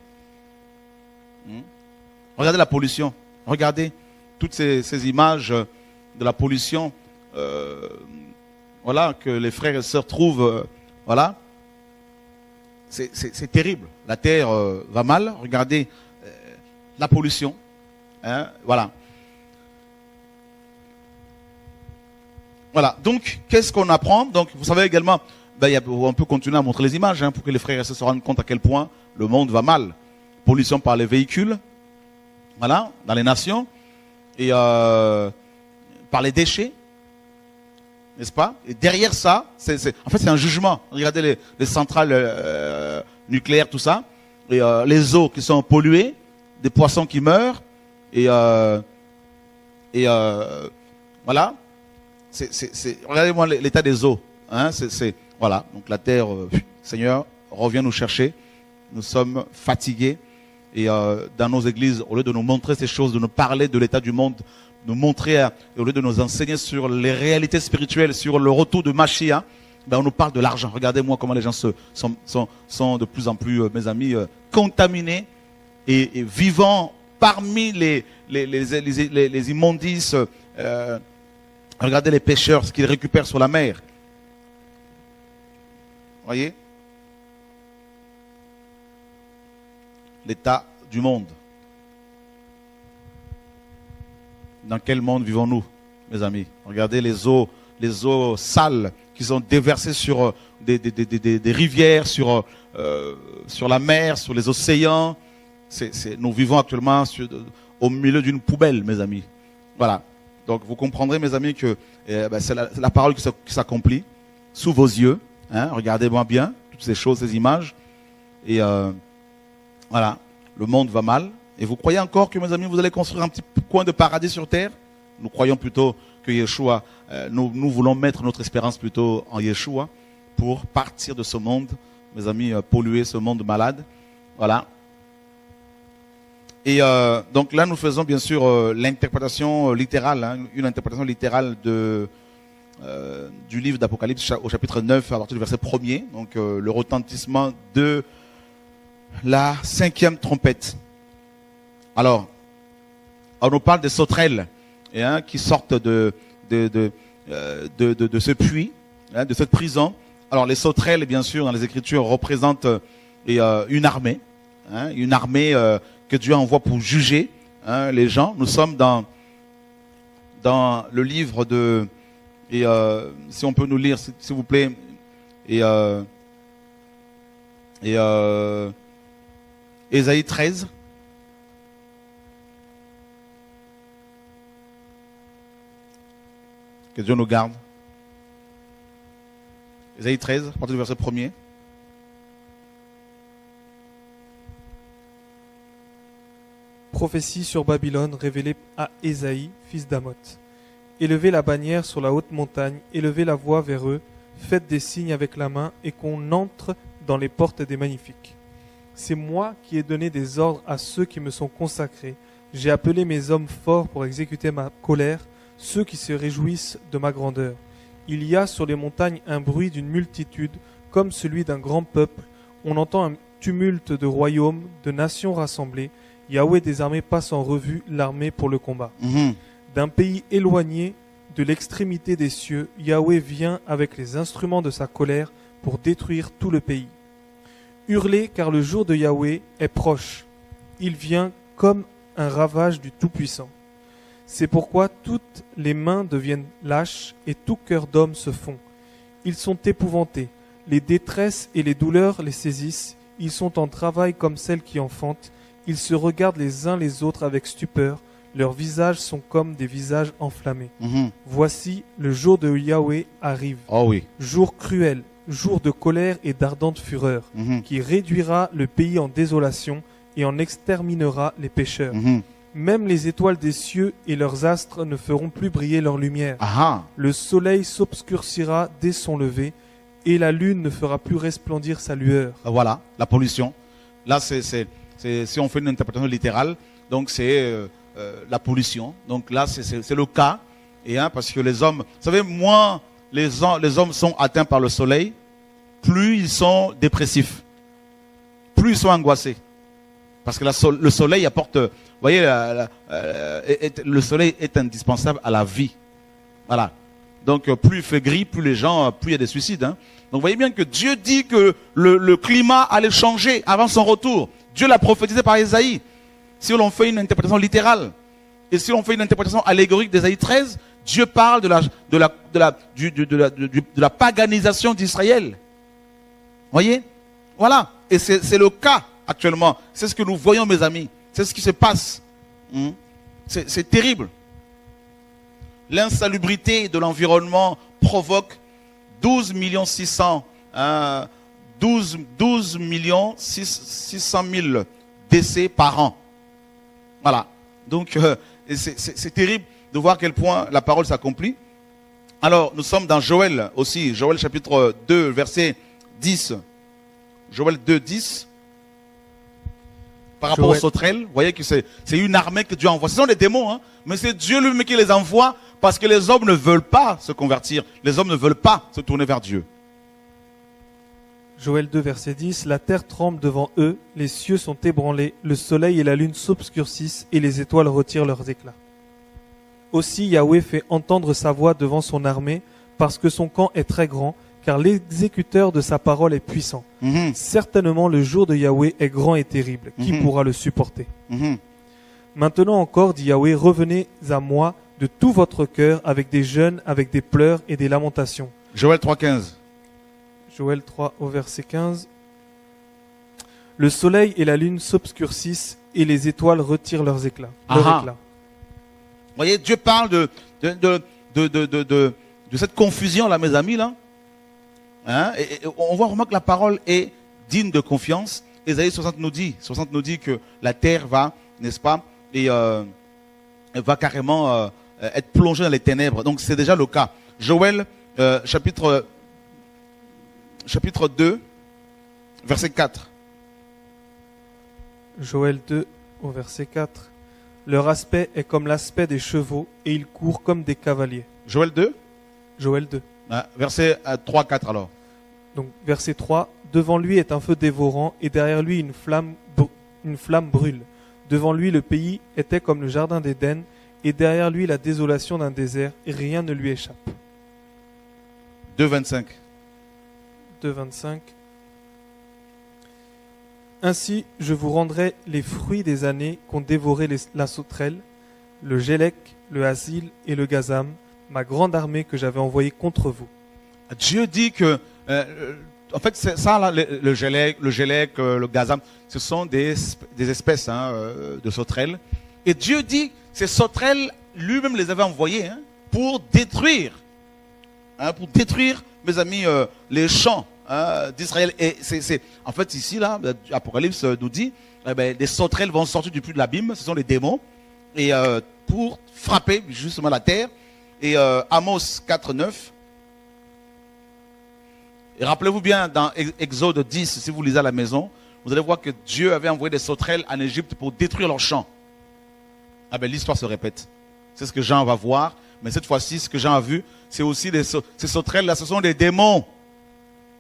Regardez la pollution. Regardez toutes ces images de la pollution. Voilà, que les frères et sœurs trouvent. Voilà. C'est terrible. La terre va mal. Regardez la pollution. Voilà. Voilà. Donc, qu'est-ce qu'on apprend? Donc, vous savez également, on peut continuer à montrer les images pour que les frères et sœurs se rendent compte à quel point le monde va mal. Pollution par les véhicules, voilà, dans les nations, et par les déchets, n'est-ce pas? Et derrière ça, en fait, c'est un jugement. Regardez les centrales nucléaires, tout ça, et les eaux qui sont polluées, des poissons qui meurent, et voilà. Regardez-moi l'état des eaux. Voilà. Donc la terre, Seigneur, reviens nous chercher. Nous sommes fatigués. Et dans nos églises, au lieu de nous montrer ces choses, de nous parler de l'état du monde, nous montrer, au lieu de nous enseigner sur les réalités spirituelles, sur le retour de Mashiach, on nous parle de l'argent. Regardez-moi comment les gens sont de plus en plus, mes amis, contaminés et vivant parmi les immondices. Regardez les pêcheurs, ce qu'ils récupèrent sur la mer. Voyez? L'état du monde. Dans quel monde vivons-nous, mes amis? Regardez les eaux sales qui sont déversées sur des rivières, sur la mer, sur les océans. Nous vivons actuellement au milieu d'une poubelle, mes amis. Voilà. Donc vous comprendrez, mes amis, que c'est la parole qui s'accomplit sous vos yeux. Regardez-moi bien toutes ces choses, ces images. Et voilà, le monde va mal. Et vous croyez encore que, mes amis, vous allez construire un petit coin de paradis sur terre? Nous croyons plutôt que Yeshua, nous voulons mettre notre espérance plutôt en Yeshua pour partir de ce monde, mes amis, polluer ce monde malade. Voilà. Et donc là, nous faisons bien sûr l'interprétation littérale, une interprétation littérale du livre d'Apocalypse au chapitre 9, à partir du verset 1er. Donc le retentissement de la 5e trompette. Alors, on nous parle des sauterelles qui sortent de ce puits, de cette prison. Alors les sauterelles, bien sûr, dans les Écritures, représentent une armée. Une armée que Dieu envoie pour juger les gens. Nous sommes dans le livre de... Et si on peut nous lire, s'il vous plaît. Ésaïe 13. Que Dieu nous garde. Ésaïe 13, à partir du verset 1er. Prophétie sur Babylone révélée à Ésaïe, fils d'Amoth. Élevez la bannière sur la haute montagne, élevez la voix vers eux, faites des signes avec la main et qu'on entre dans les portes des magnifiques. C'est moi qui ai donné des ordres à ceux qui me sont consacrés. J'ai appelé mes hommes forts pour exécuter ma colère, ceux qui se réjouissent de ma grandeur. Il y a sur les montagnes un bruit d'une multitude, comme celui d'un grand peuple. On entend un tumulte de royaumes, de nations rassemblées. Yahweh des armées passe en revue l'armée pour le combat. D'un pays éloigné de l'extrémité des cieux, Yahweh vient avec les instruments de sa colère pour détruire tout le pays. Hurlez, car le jour de Yahweh est proche. Il vient comme un ravage du Tout-Puissant. C'est pourquoi toutes les mains deviennent lâches et tout cœur d'homme se fond. Ils sont épouvantés. Les détresses et les douleurs les saisissent. ils sont en travail comme celles qui enfantent. Ils se regardent les uns les autres avec stupeur. Leurs visages sont comme des visages enflammés. Mhm. Voici, le jour de Yahweh arrive. Oh oui. Jour cruel, jour de colère et d'ardente fureur, Mhm. qui réduira le pays en désolation et en exterminera les pécheurs. Mhm. Même les étoiles des cieux et leurs astres ne feront plus briller leur lumière. Ah, Le soleil s'obscurcira dès son lever, et la lune ne fera plus resplendir sa lueur. voilà, la pollution. Là, si on fait une interprétation littérale, donc c'est la pollution. Donc là, c'est le cas. Et parce que les hommes, vous savez, moins les hommes sont atteints par le soleil, plus ils sont dépressifs, plus ils sont angoissés. Parce que le soleil apporte, vous voyez, le soleil est indispensable à la vie. Voilà. Donc plus il fait gris, plus il y a des suicides. Donc vous voyez bien que Dieu dit que le climat allait changer avant son retour. Dieu l'a prophétisé par Ésaïe. Si l'on fait une interprétation littérale, et si l'on fait une interprétation allégorique d'Ésaïe 13, Dieu parle de la paganisation d'Israël. Voyez? Voilà. Et c'est le cas actuellement. C'est ce que nous voyons, mes amis. C'est ce qui se passe. C'est terrible. L'insalubrité de l'environnement provoque 12 600 000 décès par an. Voilà. Donc, c'est terrible de voir à quel point la parole s'accomplit. Alors, nous sommes dans Joël aussi. Joël chapitre 2, verset 10. Joël 2, 10. Par rapport aux sauterelles, vous voyez que c'est une armée que Dieu envoie. Ce sont des démons, mais c'est Dieu lui-même qui les envoie parce que les hommes ne veulent pas se convertir. Les hommes ne veulent pas se tourner vers Dieu. Joël 2, verset 10. La terre tremble devant eux, les cieux sont ébranlés, le soleil et la lune s'obscurcissent et les étoiles retirent leurs éclats. Aussi Yahweh fait entendre sa voix devant son armée parce que son camp est très grand, car l'exécuteur de sa parole est puissant. Certainement le jour de Yahweh est grand et terrible. Qui pourra le supporter? Maintenant encore, dit Yahweh, revenez à moi de tout votre cœur avec des jeûnes, avec des pleurs et des lamentations. Joël 3,15. Joël 3 au verset 15. Le soleil et la lune s'obscurcissent et les étoiles retirent leurs éclats. Leur éclat. Vous voyez, Dieu parle de cette confusion là, mes amis là. Et on voit vraiment que la parole est digne de confiance. Ésaïe 60 nous dit que la terre va, n'est-ce pas, et va carrément être plongée dans les ténèbres. Donc c'est déjà le cas. Joël chapitre 2, verset 4. Joël 2 au verset 4. Leur aspect est comme l'aspect des chevaux et ils courent comme des cavaliers. Joël 2. Joël 2. Verset 3, 4 alors. Donc verset 3. Devant lui est un feu dévorant et derrière lui une flamme brûle. Devant lui le pays était comme le jardin d'Éden et derrière lui la désolation d'un désert et rien ne lui échappe. 2, 25. 2, 25. Ainsi, je vous rendrai les fruits des années qu'ont dévoré la sauterelle, le gélec, le hasil et le gazam, ma grande armée que j'avais envoyée contre vous. Dieu dit que, en fait, c'est ça, là, le gélec, le gazam, ce sont des espèces de sauterelles. Et Dieu dit, ces sauterelles, lui-même les avait envoyées pour détruire, mes amis, les champs d'Israël. Et en fait, ici, là, l'Apocalypse nous dit, les sauterelles vont sortir du puits de l'abîme, ce sont les démons, et pour frapper justement la terre. Et Amos 4, 9. Et rappelez-vous bien dans Exode 10, si vous lisez à la maison, vous allez voir que Dieu avait envoyé des sauterelles en Égypte pour détruire leurs champs. L'histoire se répète. C'est ce que Jean va voir. Mais cette fois-ci, ce que Jean a vu, c'est aussi ces sauterelles-là, ce sont des démons.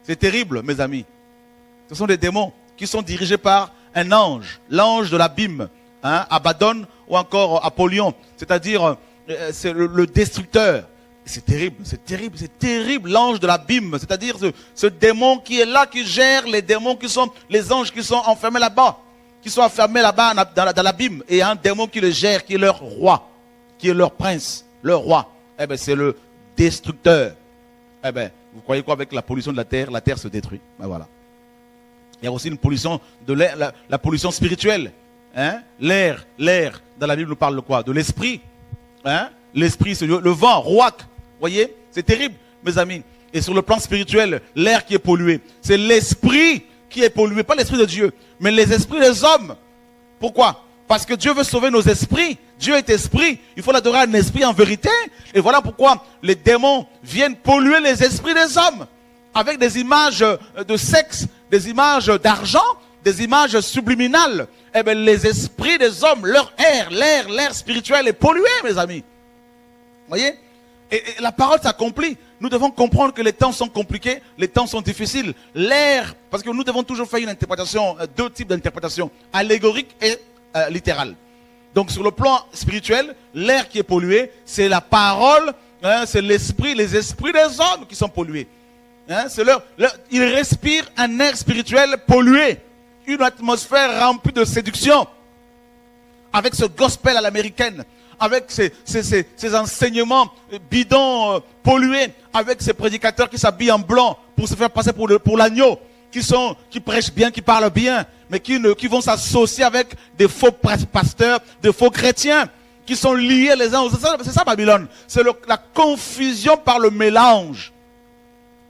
C'est terrible, mes amis. Ce sont des démons qui sont dirigés par un ange, l'ange de l'abîme, Abaddon ou encore Apollyon, c'est-à-dire c'est le destructeur. C'est terrible, l'ange de l'abîme, c'est-à-dire ce démon qui est là, qui gère les démons les anges qui sont enfermés là-bas, dans l'abîme, et un démon qui le gère, qui est leur roi, qui est leur prince, leur roi. C'est le destructeur. Vous croyez quoi avec la pollution de la terre se détruit. Voilà. Il y a aussi une pollution de l'air, la pollution spirituelle. Hein? L'air, dans la Bible nous parle de quoi? De l'esprit. Hein? L'esprit, c'est le vent, rouac. Voyez? C'est terrible, mes amis. Et sur le plan spirituel, l'air qui est pollué, c'est l'esprit qui est pollué, pas l'esprit de Dieu, mais les esprits des hommes. Pourquoi? Parce que Dieu veut sauver nos esprits. Dieu est esprit. Il faut l'adorer en esprit, en vérité. Et voilà pourquoi les démons viennent polluer les esprits des hommes. Avec des images de sexe, des images d'argent, des images subliminales. Eh bien, les esprits des hommes, leur air, l'air spirituel est pollué, mes amis. Voyez? Et la parole s'accomplit. Nous devons comprendre que les temps sont compliqués, les temps sont difficiles. L'air, parce que nous devons toujours faire une interprétation, deux types d'interprétation, allégorique et littérale. Donc sur le plan spirituel, l'air qui est pollué, c'est la parole, hein, c'est l'esprit, les esprits des hommes qui sont pollués. Hein, ils respirent un air spirituel pollué, une atmosphère remplie de séduction, avec ce gospel à l'américaine, avec ces enseignements bidons pollués, avec ces prédicateurs qui s'habillent en blanc pour se faire passer pour l'agneau, qui prêchent bien, qui parlent bien, mais qui vont s'associer avec des faux pasteurs, des faux chrétiens, qui sont liés les uns aux autres. C'est ça Babylone, c'est la confusion par le mélange.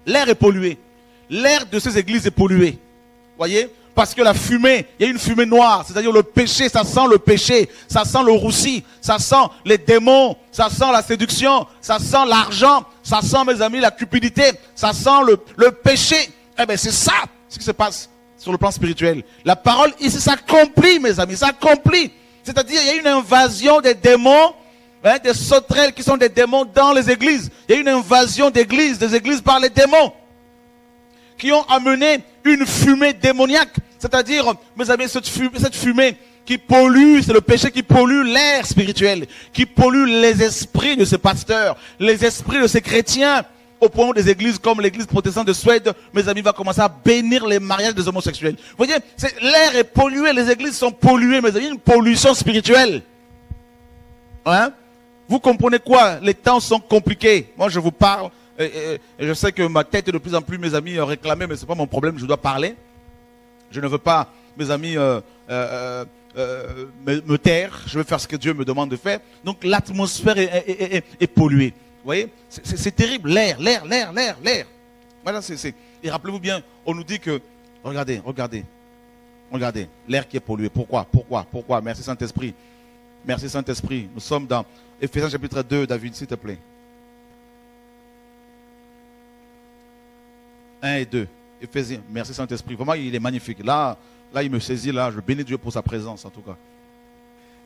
L'air est pollué, l'air de ces églises est pollué, voyez? Parce que la fumée, il y a une fumée noire, c'est-à-dire le péché, ça sent le péché, ça sent le roussi, ça sent les démons, ça sent la séduction, ça sent l'argent, ça sent, mes amis, la cupidité, ça sent le péché. Eh bien, c'est ça ce qui se passe sur le plan spirituel. La parole ici s'accomplit, mes amis, s'accomplit. C'est-à-dire, il y a une invasion des démons, hein, des sauterelles qui sont des démons dans les églises. Il y a une invasion d'églises, des églises par les démons, qui ont amené une fumée démoniaque. C'est-à-dire, mes amis, cette fumée qui pollue, c'est le péché qui pollue l'air spirituel, qui pollue les esprits de ces pasteurs, les esprits de ces chrétiens, au point où des églises comme l'église protestante de Suède, mes amis, va commencer à bénir les mariages des homosexuels. Vous voyez, l'air est pollué, les églises sont polluées, mes amis, une pollution spirituelle. Hein? Vous comprenez quoi? Les temps sont compliqués. Moi, je vous parle, et je sais que ma tête est de plus en plus, mes amis, réclamée, mais ce n'est pas mon problème, je dois parler. Je ne veux pas, mes amis, me taire. Je veux faire ce que Dieu me demande de faire. Donc l'atmosphère est polluée. Vous voyez, c'est terrible. L'air. Voilà, et rappelez-vous bien, on nous dit que, regardez, l'air qui est pollué. Pourquoi? Merci Saint-Esprit. Merci Saint-Esprit. Nous sommes dans Éphésiens chapitre 2, David, s'il te plaît. 1 et 2. Éphésiens, merci Saint-Esprit. Vraiment, il est magnifique. Là, il me saisit, là, je bénis Dieu pour sa présence, en tout cas.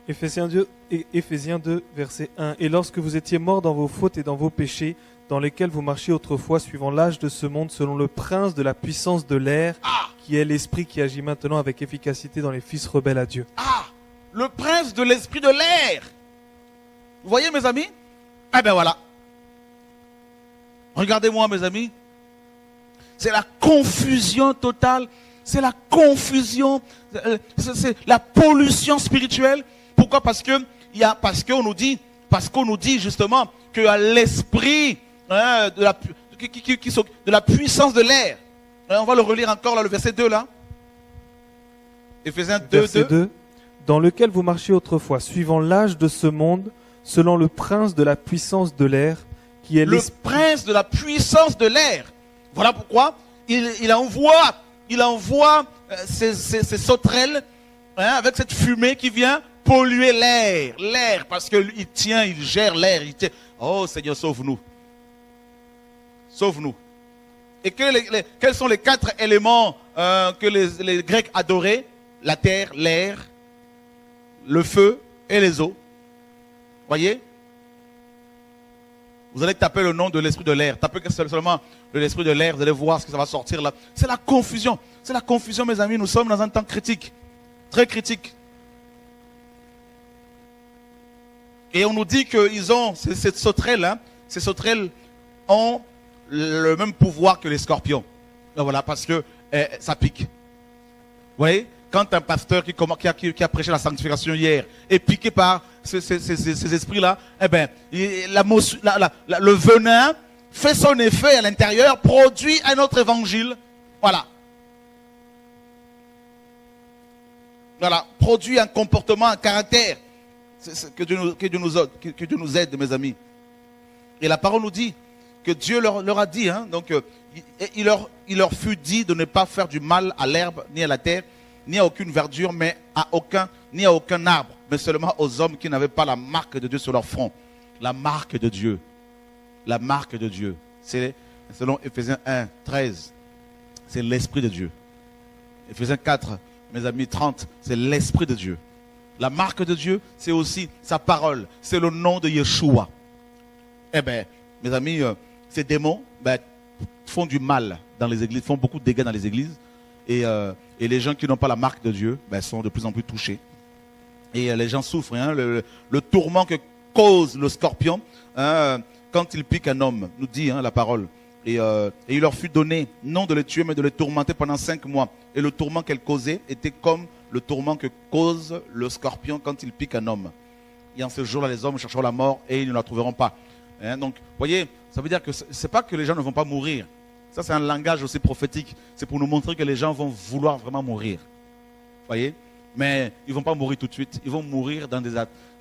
Éphésiens 2, verset 1. Et lorsque vous étiez morts dans vos fautes et dans vos péchés, dans lesquels vous marchiez autrefois, suivant l'âge de ce monde, selon le prince de la puissance de l'air, qui est l'esprit qui agit maintenant avec efficacité dans les fils rebelles à Dieu. Le prince de l'esprit de l'air. Vous voyez, mes amis? Eh bien voilà. Regardez-moi, mes amis. C'est la confusion totale. C'est la confusion. C'est la pollution spirituelle. Pourquoi? Parce qu'on nous dit justement que à l'esprit, hein, de la puissance de l'air. On va le relire encore là, le verset 2 là. Éphésiens 2. Dans lequel vous marchiez autrefois, suivant l'âge de ce monde, selon le prince de la puissance de l'air, qui est le prince de la puissance de l'air. Voilà pourquoi il envoie ces sauterelles, hein, avec cette fumée qui vient polluer l'air, parce qu'il gère l'air. Oh Seigneur, sauve-nous. Et quels sont les 4 éléments que les Grecs adoraient? La terre, l'air, le feu et les eaux. Voyez? Vous allez taper le nom de l'esprit de l'air. Tapez seulement l'esprit de l'air, vous allez voir ce que ça va sortir là. C'est la confusion. C'est la confusion, mes amis. Nous sommes dans un temps critique. Très critique. Et on nous dit que ces sauterelles, ces sauterelles ont le même pouvoir que les scorpions. Et voilà, parce que ça pique. Vous voyez? Quand un pasteur qui a prêché la sanctification hier est piqué par ces esprits-là, eh ben, le venin fait son effet à l'intérieur, produit un autre évangile. Voilà. Voilà, produit un comportement, un caractère. Que Dieu nous aide, mes amis. Et la parole nous dit que Dieu leur a dit, hein, donc il leur fut dit de ne pas faire du mal à l'herbe, ni à la terre, ni à aucune verdure, ni à aucun arbre, mais seulement aux hommes qui n'avaient pas la marque de Dieu sur leur front. La marque de Dieu. La marque de Dieu. C'est selon Ephésiens 1, 13. C'est l'Esprit de Dieu. Ephésiens 4, mes amis, 30, c'est l'Esprit de Dieu. La marque de Dieu, c'est aussi sa parole. C'est le nom de Yeshua. Eh bien, mes amis, ces démons font du mal dans les églises, font beaucoup de dégâts dans les églises. Et les gens qui n'ont pas la marque de Dieu sont de plus en plus touchés. Et les gens souffrent. Hein, le tourment que cause le scorpion quand il pique un homme, nous dit la parole. Et il leur fut donné, non de les tuer, mais de les tourmenter pendant 5 mois. Et le tourment qu'elle causait était comme le tourment que cause le scorpion quand il pique un homme. Et en ce jour-là, les hommes chercheront la mort et ils ne la trouveront pas. Hein, donc, vous voyez, ça veut dire que c'est pas que les gens ne vont pas mourir. Ça, c'est un langage aussi prophétique. C'est pour nous montrer que les gens vont vouloir vraiment mourir. Vous voyez? Mais ils ne vont pas mourir tout de suite. Ils vont mourir dans des...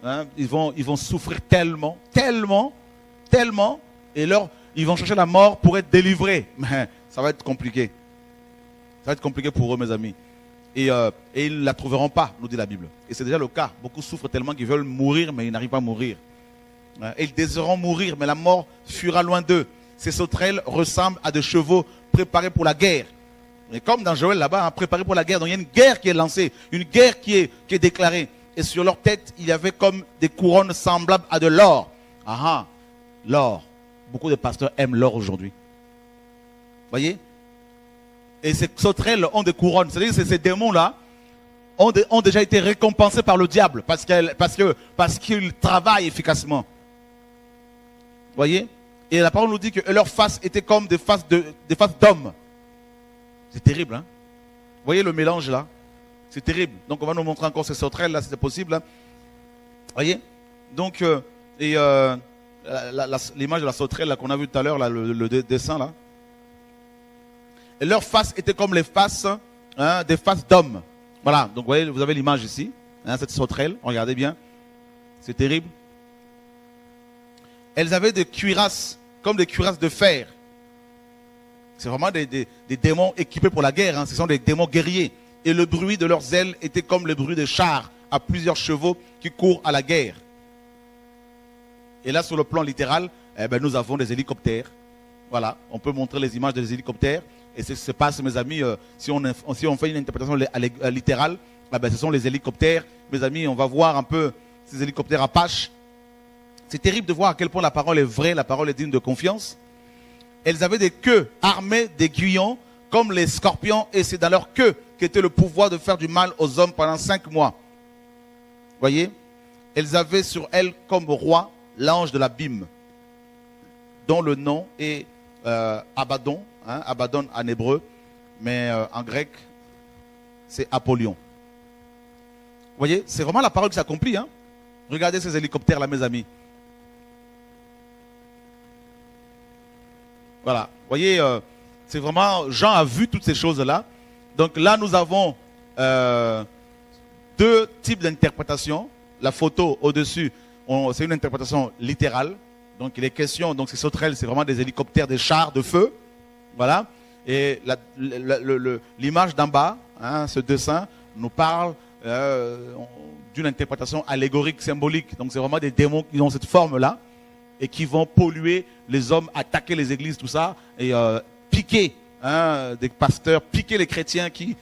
Hein, ils vont souffrir tellement. Et ils vont chercher la mort pour être délivrés. Mais ça va être compliqué. Ça va être compliqué pour eux, mes amis. Et ils ne la trouveront pas, nous dit la Bible. Et c'est déjà le cas. Beaucoup souffrent tellement qu'ils veulent mourir, mais ils n'arrivent pas à mourir. Et ils désireront mourir, mais la mort fuira loin d'eux. Ces sauterelles ressemblent à des chevaux préparés pour la guerre. Et comme dans Joël là-bas, préparés pour la guerre. Donc il y a une guerre qui est lancée, une guerre qui est déclarée. Et sur leur tête, il y avait comme des couronnes semblables à de l'or. L'or. Beaucoup de pasteurs aiment l'or aujourd'hui. Voyez? Et ces sauterelles ont des couronnes. C'est-à-dire que ces démons-là ont déjà été récompensés par le diable parce qu'ils travaillent efficacement. Voyez? Et la parole nous dit que leurs faces étaient comme des faces d'hommes. C'est terrible, hein? Vous voyez le mélange là? C'est terrible. Donc on va nous montrer encore ces sauterelles là, si c'est possible. Hein? Voyez? Donc, l'image de la sauterelle là qu'on a vu tout à l'heure, le dessin là. Et leurs faces étaient comme les faces, des faces d'hommes. Voilà, donc vous voyez, vous avez l'image ici, cette sauterelle, regardez bien. C'est terrible. Elles avaient des cuirasses, comme des cuirasses de fer. C'est vraiment des démons équipés pour la guerre, hein. Ce sont des démons guerriers. Et le bruit de leurs ailes était comme le bruit des chars à plusieurs chevaux qui courent à la guerre. Et là, sur le plan littéral, nous avons des hélicoptères. Voilà, on peut montrer les images des hélicoptères. Et ce qui se passe, mes amis, si on fait une interprétation littérale, ce sont les hélicoptères. Mes amis, on va voir un peu ces hélicoptères Apache. C'est terrible de voir à quel point la parole est vraie, la parole est digne de confiance. Elles avaient des queues armées d'aiguillons comme les scorpions, et c'est dans leur queue qu'était le pouvoir de faire du mal aux hommes pendant 5 mois. Voyez? Elles avaient sur elles comme roi l'ange de l'abîme, dont le nom est Abaddon, Abaddon en hébreu, mais en grec, c'est Apollyon. Vous voyez, c'est vraiment la parole qui s'accomplit. Hein? Regardez ces hélicoptères-là, mes amis. Voilà, vous voyez, c'est vraiment, Jean a vu toutes ces choses-là. Donc là, nous avons 2 types d'interprétation. La photo au-dessus, c'est une interprétation littérale. Donc il est question, donc ces sauterelles, c'est vraiment des hélicoptères, des chars de feu. Voilà. Et l'image d'en bas, ce dessin, nous parle d'une interprétation allégorique, symbolique. Donc c'est vraiment des démons qui ont cette forme-là et qui vont polluer les hommes, attaquer les églises, tout ça, et piquer des pasteurs, piquer les chrétiens qui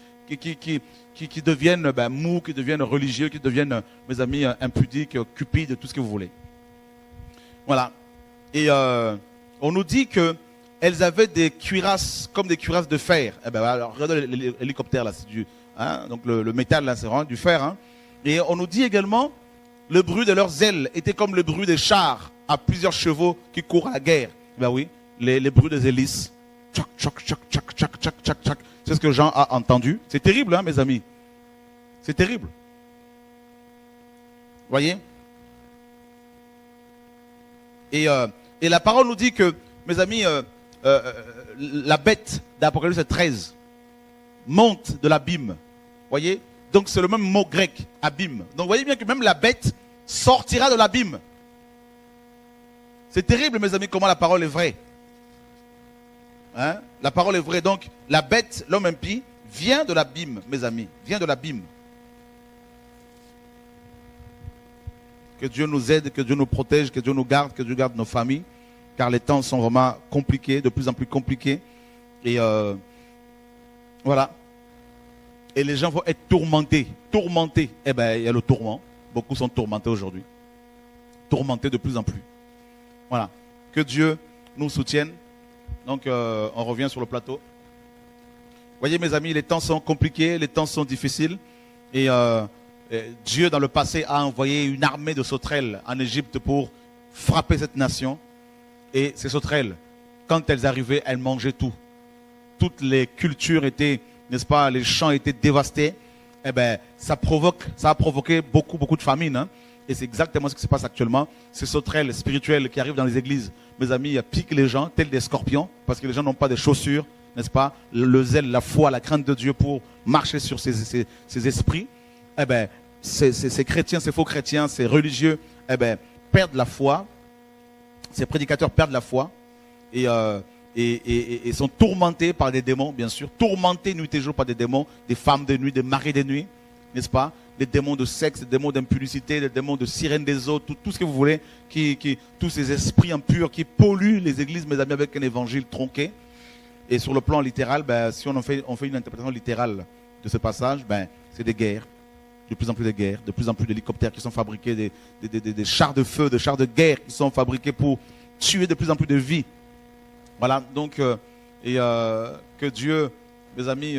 deviennent mous, qui deviennent religieux, qui deviennent, mes amis, impudiques, cupides, tout ce que vous voulez. Voilà. Et on nous dit qu'elles avaient des cuirasses, comme des cuirasses de fer. Alors, regardez l'hélicoptère là, c'est du, donc le métal là, c'est vraiment du fer. Hein. Et on nous dit également, le bruit de leurs ailes était comme le bruit des chars à plusieurs chevaux qui courent à la guerre. Oui, les bruits des hélices. Tchac, tchac, tchac, tchac, tchac, tchac, tchac, tchac. C'est ce que Jean a entendu. C'est terrible, hein, mes amis. C'est terrible. Voyez? Et la parole nous dit que, mes amis, la bête d'Apocalypse 13 monte de l'abîme. Voyez? Donc c'est le même mot grec, abîme. Donc vous voyez bien que même la bête sortira de l'abîme. C'est terrible, mes amis, comment la parole est vraie. Hein? La parole est vraie. Donc la bête, l'homme impie, vient de l'abîme, mes amis. Vient de l'abîme. Que Dieu nous aide, que Dieu nous protège, que Dieu nous garde, que Dieu garde nos familles. Car les temps sont vraiment compliqués, de plus en plus compliqués. Et voilà. Et les gens vont être tourmentés. Tourmentés. Eh bien, il y a le tourment. Beaucoup sont tourmentés aujourd'hui. Tourmentés de plus en plus. Voilà. Que Dieu nous soutienne. Donc, on revient sur le plateau. Voyez, mes amis, les temps sont compliqués, les temps sont difficiles. Et Dieu, dans le passé, a envoyé une armée de sauterelles en Égypte pour frapper cette nation. Et ces sauterelles, quand elles arrivaient, elles mangeaient tout. Toutes les cultures étaient, n'est-ce pas, les champs étaient dévastés. Eh bien, ça a provoqué beaucoup de famine. Hein. Et c'est exactement ce qui se passe actuellement. Ces sauterelles spirituelles qui arrivent dans les églises, mes amis, piquent les gens, tels des scorpions, parce que les gens n'ont pas de chaussures, n'est-ce pas, le zèle, la foi, la crainte de Dieu pour marcher sur ces esprits. Eh bien, ces chrétiens, ces faux chrétiens, ces religieux, eh bien, perdent la foi. Ces prédicateurs perdent la foi. Et sont tourmentés par des démons, bien sûr, tourmentés nuit et jour par des démons, des femmes de nuit, des maris de nuit, n'est-ce pas, des démons de sexe, des démons d'impudicité, des démons de sirène des eaux, tout ce que vous voulez, tous ces esprits impurs qui polluent les églises, mes amis, avec un évangile tronqué. Et sur le plan littéral, ben, si on fait une interprétation littérale de ce passage, ben, c'est des guerres, de plus en plus de guerres, de plus en plus d'hélicoptères qui sont fabriqués, des chars de feu, des chars de guerre qui sont fabriqués pour tuer de plus en plus de vies. Voilà, donc, que Dieu, mes amis,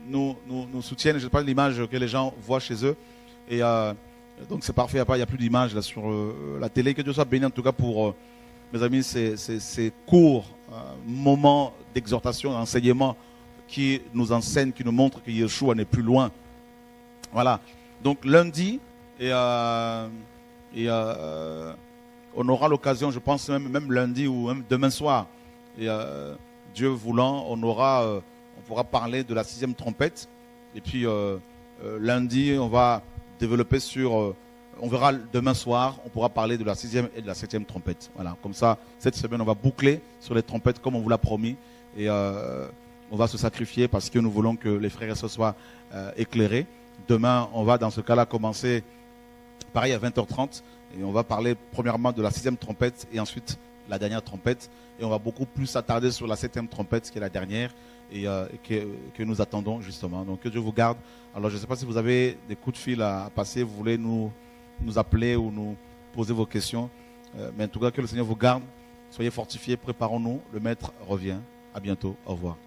nous soutienne. Je ne sais pas l'image que les gens voient chez eux. Et donc, c'est parfait, il n'y a plus d'image là sur la télé. Que Dieu soit béni, en tout cas, pour, mes amis, ces courts moments d'exhortation, d'enseignement qui nous enseignent, qui nous montrent que Yeshua n'est plus loin. Voilà, donc lundi, on aura l'occasion, je pense, même lundi ou même demain soir. Et Dieu voulant, on pourra parler de la 6e trompette. Et puis lundi, on va développer sur, on verra demain soir, on pourra parler de la 6e et de la 7e trompette. Voilà, comme ça, cette semaine, on va boucler sur les trompettes comme on vous l'a promis. Et on va se sacrifier parce que nous voulons que les frères et sœurs soient éclairés. Demain, on va dans ce cas-là commencer, pareil, à 20h30. Et on va parler premièrement de la 6e trompette et ensuite la dernière trompette. Et on va beaucoup plus s'attarder sur la 7e trompette qui est la dernière et que nous attendons justement. Donc que Dieu vous garde. Alors je ne sais pas si vous avez des coups de fil à passer, vous voulez nous appeler ou nous poser vos questions. Mais en tout cas que le Seigneur vous garde. Soyez fortifiés, préparons-nous. Le Maître revient. À bientôt. Au revoir.